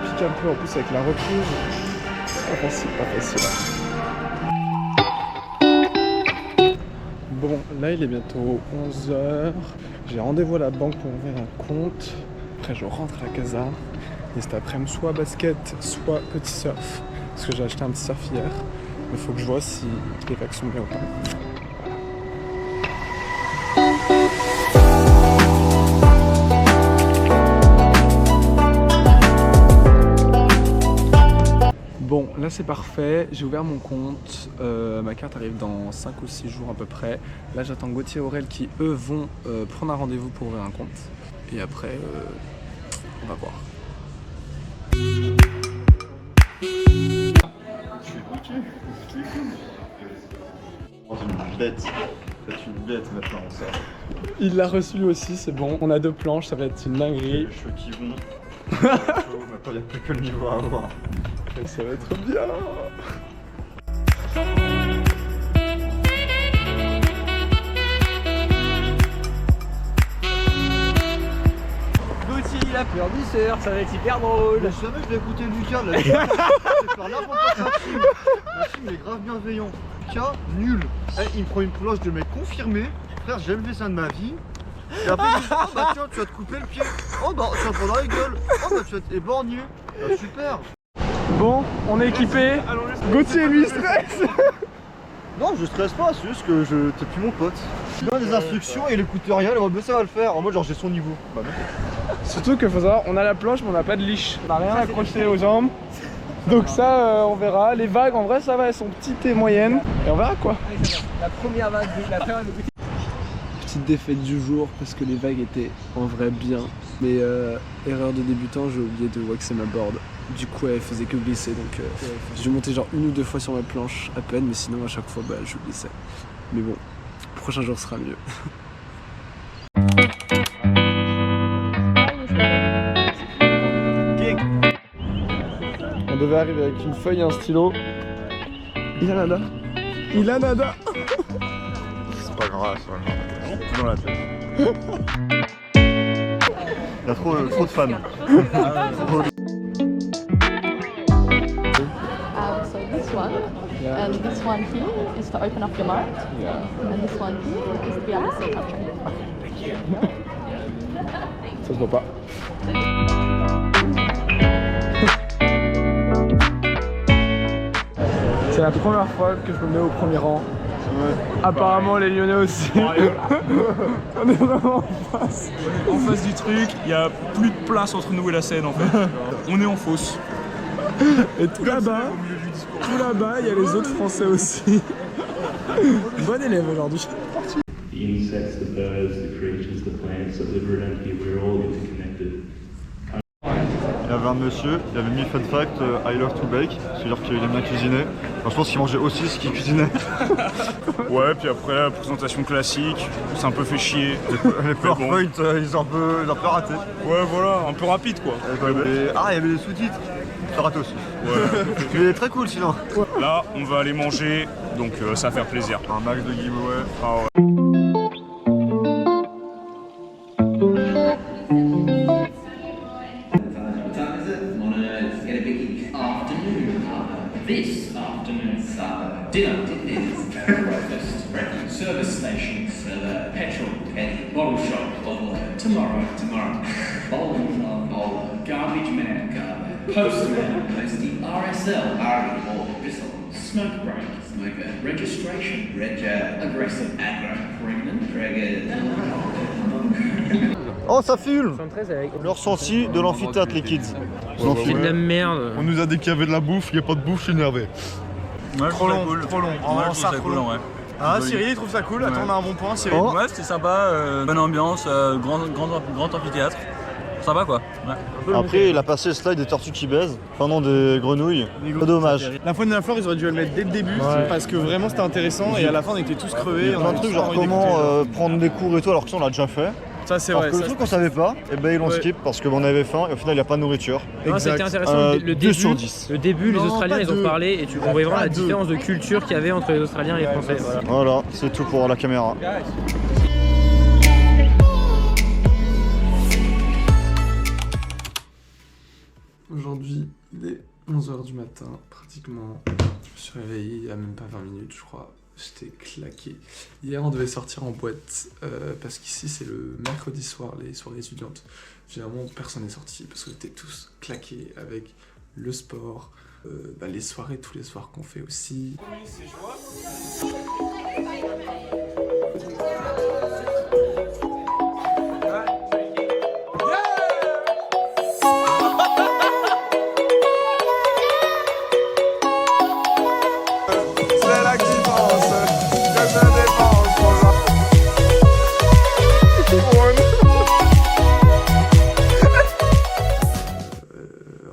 pique un peu en plus avec la reprise. C'est pas facile, pas facile. Bon, là il est bientôt 11h. J'ai rendez-vous à la banque pour ouvrir un compte. Après je rentre à la casa. Et cet après-midi, soit basket, soit petit surf. Parce que j'ai acheté un petit surf hier. Mais il faut que je vois si les vagues sont bien ou pas. Bon, là c'est parfait, j'ai ouvert mon compte, ma carte arrive dans 5 ou 6 jours à peu près. Là j'attends Gauthier et Aurel qui eux vont prendre un rendez-vous pour ouvrir un compte. Et après, on va voir. Une bête. C'est une bête maintenant ça. Il l'a reçu lui aussi, c'est bon. On a 2 planches, ça va être une dinguerie. Les cheveux qui vont. Maintenant il n'y a plus que le niveau à avoir. Et ça va être bien. Gauthier il a peur du surf, ça va être hyper drôle. Mais jamais je vais écouter Lucas là. Je vais faire n'importe quoi. Maxime il est grave bienveillant. Lucas, nul. Il me prend une planche de mec confirmé. Frère, j'ai jamais fait ça de ma vie. Et après il me dit, oh bah tiens, tu vas te couper le pied. Oh bah tu vas te prendre dans la gueule. Oh bah tu vas être éborgné. Bah, super. Bon, on est équipé. Gauthier lui stresse. Non, je stresse pas, c'est juste que t'es plus mon pote. Je donne des instructions et il écoute rien, il va me ça va le faire. En mode genre j'ai son niveau. Bah non. Surtout qu'il faut savoir, on a la planche mais on n'a pas de leash. On n'a rien accroché aux jambes. Donc ça, on verra. Les vagues, en vrai, ça va, elles sont petites et moyennes. Et on verra quoi. La première vague, la première vague. Petite défaite du jour parce que les vagues étaient en vrai bien. Mais erreur de débutant, j'ai oublié de waxer ma board. Du coup, elle faisait que glisser. Donc j'ai monté genre 1 ou 2 fois sur ma planche à peine. Mais sinon, à chaque fois, bah, je glissais. Mais bon, le prochain jour sera mieux. On devait arriver avec une feuille et un stylo. Il a nada. Il a nada. C'est pas grave, c'est pas grave. Dans la tête. Il y a trop de femmes. So this one, and this one here is to open up your mind, and this one here is to be able to see country. Ça se voit pas. C'est la première fois que je me mets au premier rang. Ouais. Apparemment les Lyonnais aussi. On est vraiment en face. En face du truc, il n'y a plus de place entre nous et la scène en fait. On est en fosse. Et tout là-bas, il y a les autres Français aussi. Bon élève aujourd'hui. The insects, the birds, the creatures, the plants that live around here, we're all interconnected. Il y avait un monsieur, il avait mis fun fact, I love to bake, c'est-à-dire qu'il aime bien cuisiner. Enfin, je pense qu'il mangeait aussi ce qu'il cuisinait. Ouais, puis après la présentation classique, c'est un peu fait chier. Les PowerPoint, ils ont un peu raté. Ouais, voilà, un peu rapide quoi. Ah, il y avait des sous-titres. Ça raté aussi. Ouais. Mais très cool sinon. Là, on va aller manger, donc ça va faire plaisir. Un max de giveaway. Ah ouais. This afternoon, dinner, breakfast, service station, petrol, bottle shop, tomorrow, bowler, garbage man, postman, RSL, smoke break, registration, aggressive, pregnant, Oh, ça file. Le ressenti de l'amphithéâtre, les kids. C'est de la merde. On nous a dit qu'il y avait de la bouffe, il n'y a pas de bouffe, je suis énervé. Ouais, trop long. En vrai, ça trop long. Ouais. Ah, Cyril il trouve ça cool, attends, on a un bon point, Cyril. Oh. Ouais, c'était sympa, bonne ambiance, grand amphithéâtre. Sympa quoi. Ouais. Après, il a passé le slide des tortues qui baisent, enfin non, des grenouilles. Pas dommage. La faune de la flore, ils auraient dû le mettre dès le début, parce que vraiment c'était intéressant et à la fin on était tous crevés. Il y a plein de trucs, genre comment prendre des cours et tout, alors que ça on l'a déjà fait. Ça c'est Alors vrai. que le truc qu'on savait pas, et ben ils l'ont skip parce qu'on avait faim et au final il n'y a pas de nourriture. Non, c'était intéressant, le 2 début, sur 10. le début, les Non, Australiens pas ils ont deux. parlé et on voyait vraiment la différence de culture qu'il y avait entre les Australiens et les Français. Voilà. Voilà, c'est tout pour la caméra. Aujourd'hui, il est 11h du matin, pratiquement. Je me suis réveillé il y a même pas 20 minutes, je crois. J'étais claqué. Hier, on devait sortir en boîte parce qu'ici, c'est le mercredi soir, les soirées étudiantes. Généralement, personne n'est sorti parce qu'on était tous claqués avec le sport, les soirées, tous les soirs qu'on fait aussi.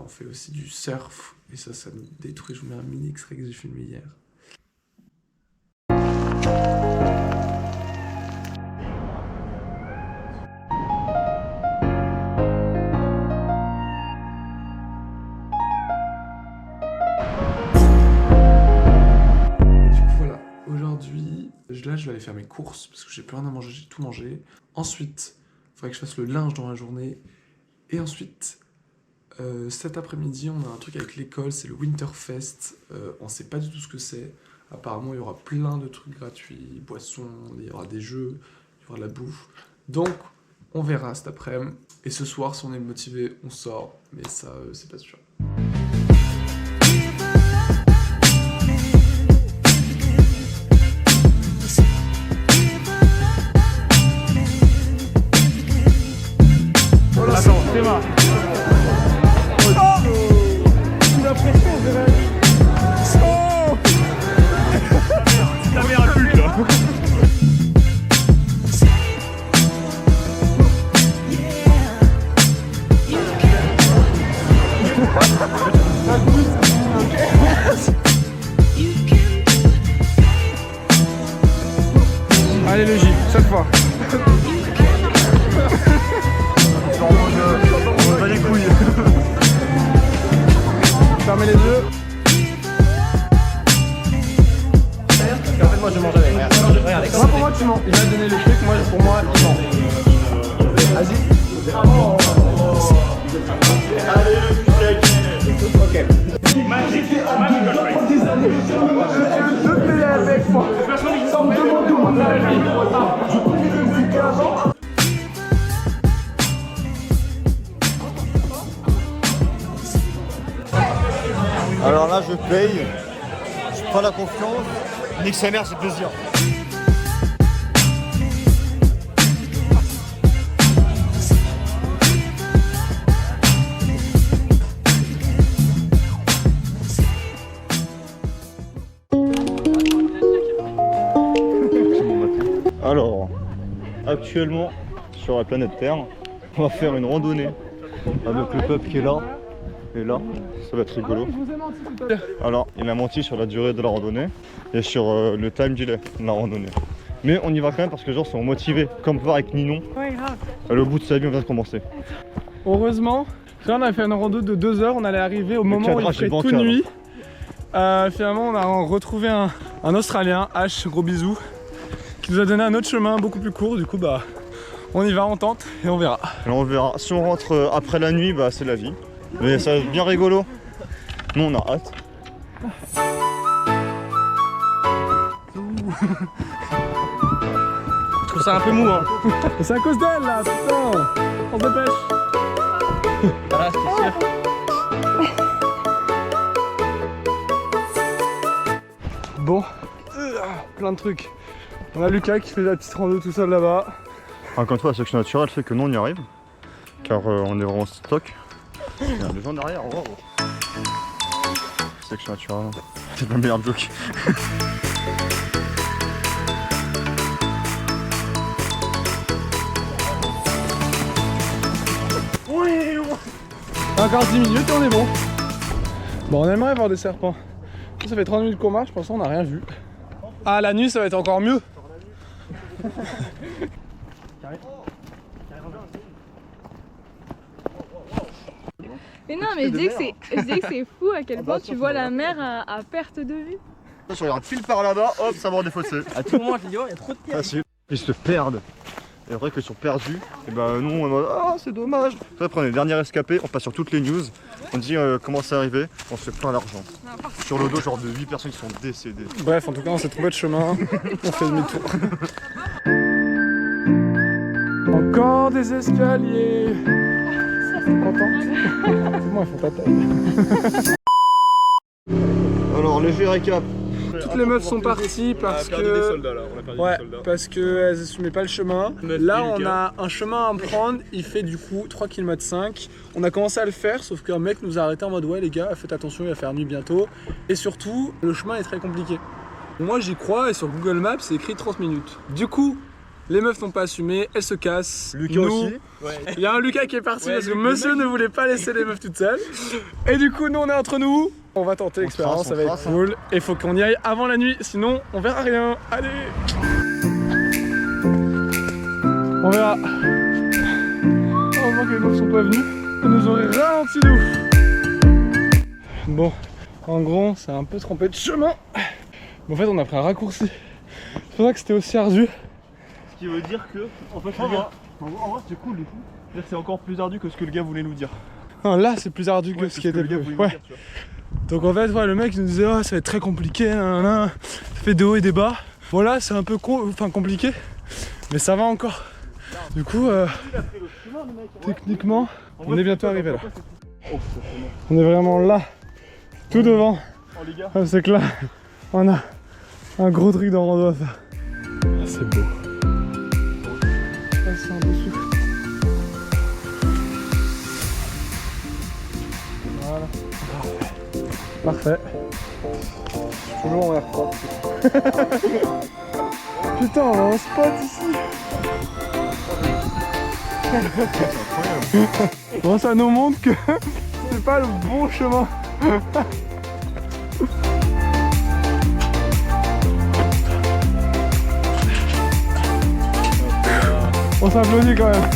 On fait aussi du surf et ça nous détruit. Je vous mets un mini extrait que j'ai filmé hier. Aujourd'hui, là je vais aller faire mes courses parce que j'ai plus rien à manger, j'ai tout mangé. Ensuite, il faudrait que je fasse le linge dans la journée. Et ensuite, cet après-midi, on a un truc avec l'école, c'est le Winterfest. On sait pas du tout ce que c'est. Apparemment, il y aura plein de trucs gratuits, boissons, il y aura des jeux, il y aura de la bouffe. Donc, on verra cet après-midi. Et ce soir, si on est motivé, on sort. Mais ça, c'est pas sûr. Attends, Théma. Sous la pression, je réagis. Oh ta mère a pute là. Allez le J, cette fois. On va les couilles. Fermez les yeux. En fait, moi je mange avec. Regarde, Moi pour moi tu mens. Il va donner le truc, moi pour moi il ment. Vas-y. Ok. Magic avec moi. Personne qui sort de mon Alors là, je paye, je prends la confiance. Nique sa mère, c'est plaisir. Alors, actuellement, sur la planète Terre, on va faire une randonnée avec le peuple qui est là. Et là, ça va être rigolo. Alors, il a menti sur la durée de la randonnée et sur le time delay de la randonnée. Mais on y va quand même parce que les gens sont motivés, comme on peut voir avec Ninon. Ouais, grave. Le bout de sa vie, on vient de commencer. Heureusement, là on a fait une rando de 2 heures, on allait arriver au moment où il ferait toute nuit. Finalement, on a retrouvé un Australien, H, gros bisous, qui nous a donné un autre chemin beaucoup plus court. Du coup, bah, on y va, on tente et on verra. Et on verra. Si on rentre après la nuit, bah c'est la vie. Mais ça va être bien rigolo. Nous, on a hâte. Je trouve ça un peu mou, hein. C'est à cause d'elle là, putain. On se dépêche. Voilà, c'était sûr. Bon, plein de trucs. On a Lucas qui fait la petite rando tout seul là-bas. Encore une fois, la sélection naturelle fait que nous on y arrive. Car on est vraiment stock. Il y a des gens derrière, wow. Sélection naturelle. C'est ma meilleure joke. Encore 10 minutes et on est bon. Bon, on aimerait voir des serpents. Ça fait 30 minutes qu'on marche, pour l'instant on n'a rien vu. Ah, la nuit ça va être encore mieux. Mais non, mais je dis que c'est fou à quel point tu vois la mer à perte de vue. Je regarde pile par là-bas, hop, ça va défausser. À tout moment, je me dis, oh, il y a trop de pierres. Facile. Ils se perdent. Et après qu'ils sont perdus, et ben nous on est en mode ah c'est dommage. Après on est dernier escapé, on passe sur toutes les news. On dit comment c'est arrivé, on se fait plein d'argent. Sur le dos, genre de 8 personnes qui sont décédées. Bref, en tout cas, on s'est trompé de chemin. On fait demi-tour. Encore des escaliers. Contente? C'est bon, ils font pas taille. Alors, léger récap. Toutes les meufs sont parties parce que... parce qu'elles n'assumaient pas le chemin. Là, on a un chemin à prendre, il fait du coup 3,5 km. On a commencé à le faire, sauf qu'un mec nous a arrêté en mode ouais les gars, faites attention, il va faire nuit bientôt. Et surtout, le chemin est très compliqué. Moi j'y crois et sur Google Maps c'est écrit 30 minutes. Du coup, les meufs n'ont pas assumé, elles se cassent. Lucas aussi. Il y a un Lucas qui est parti parce que monsieur ne voulait pas laisser les meufs toutes seules. Et du coup, nous on est entre nous. On va tenter l'expérience, ça va être cool. Et faut qu'on y aille avant la nuit, sinon on verra rien. Allez! On verra. Heureusement que les meufs sont pas venus. Ils nous auraient ralenti de ouf. Bon, en gros, c'est un peu trompé de chemin. Mais en fait, on a pris un raccourci. C'est pour ça que c'était aussi ardu. Ce qui veut dire que, en fait, les gars, en vrai, c'était cool du coup. C'est-à-dire que c'est encore plus ardu que ce que le gars voulait nous dire. Non, là, c'est plus ardu que ce qui était prévu. Ouais. Donc en fait, ouais, le mec il nous disait oh, ça va être très compliqué, ça fait des hauts et des bas. Voilà, c'est un peu compliqué, mais ça va encore. Du coup, techniquement, on est bientôt arrivé là. On est vraiment là, tout devant. C'est que là, on a un gros truc de rando à faire. C'est beau. Là, c'est en dessous. Voilà. Parfait. Toujours en air propre. Putain, on a un spot ici. Bon, ça nous montre que c'est pas le bon chemin. On s'applaudit quand même.